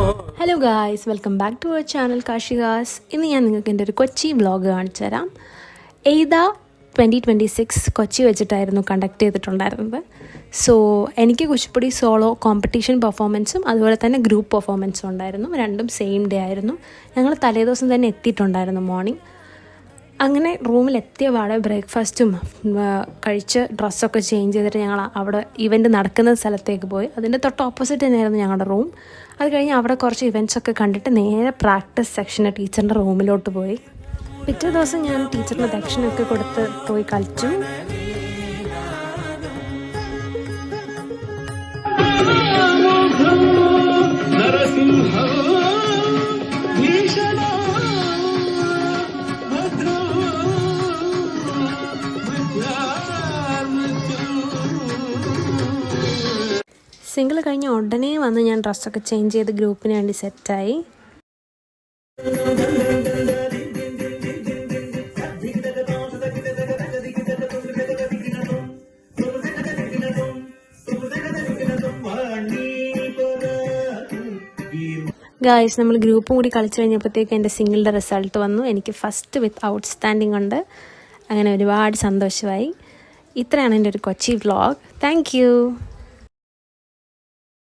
Hello guys, welcome back to our channel കാശികാസ്. ഇന്ന് ഞാൻ നിങ്ങൾക്ക് എൻ്റെ ഒരു കൊച്ചി വ്ളോഗ് കാണിച്ചു തരാം. എയ്ത 2026 കൊച്ചി വെച്ചിട്ടായിരുന്നു കണ്ടക്ട് ചെയ്തിട്ടുണ്ടായിരുന്നത്. സോ എനിക്ക് കുച്ചിപ്പുടി സോളോ കോമ്പറ്റീഷൻ പെർഫോമൻസും അതുപോലെ തന്നെ ഗ്രൂപ്പ് പെർഫോമൻസും ഉണ്ടായിരുന്നു. രണ്ടും സെയിം ഡേ ആയിരുന്നു. ഞങ്ങൾ തലേദിവസം തന്നെ എത്തിയിട്ടുണ്ടായിരുന്നു മോർണിംഗ്. അങ്ങനെ റൂമിലെത്തിയ പാടെ ബ്രേക്ക്ഫാസ്റ്റും കഴിച്ച് ഡ്രസ്സൊക്കെ ചേഞ്ച് ചെയ്തിട്ട് ഞങ്ങൾ അവിടെ ഇവൻറ്റ് നടക്കുന്ന സ്ഥലത്തേക്ക് പോയി. അതിൻ്റെ തൊട്ട് ഓപ്പോസിറ്റ് തന്നെയായിരുന്നു ഞങ്ങളുടെ റൂം. അത് കഴിഞ്ഞ് അവിടെ കുറച്ച് ഇവൻറ്റ്സൊക്കെ കണ്ടിട്ട് നേരെ പ്രാക്ടീസ് സെക്ഷന് ടീച്ചറിൻ്റെ റൂമിലോട്ട് പോയി. പിറ്റേ ദിവസം ഞാൻ ടീച്ചറിന് ദക്ഷിണയൊക്കെ കൊടുത്ത് പോയി കളിച്ചു. സിംഗിൾ കഴിഞ്ഞ ഉടനെ വന്ന് ഞാൻ ഡ്രസ്സൊക്കെ ചേഞ്ച് ചെയ്ത് ഗ്രൂപ്പിന് വേണ്ടി സെറ്റായി. ഗായ്സ്, നമ്മൾ ഗ്രൂപ്പും കൂടി കളിച്ചു കഴിഞ്ഞപ്പോഴത്തേക്ക് എൻ്റെ സിംഗിളുടെ റിസൾട്ട് വന്നു. എനിക്ക് ഫസ്റ്റ് വിത്ത് ഔട്ട്സ്റ്റാൻഡിങ് ഉണ്ട്. അങ്ങനെ ഒരുപാട് സന്തോഷമായി. ഇത്രയാണ് എൻ്റെ ഒരു കൊച്ചി വ്ളോഗ്. Thank you.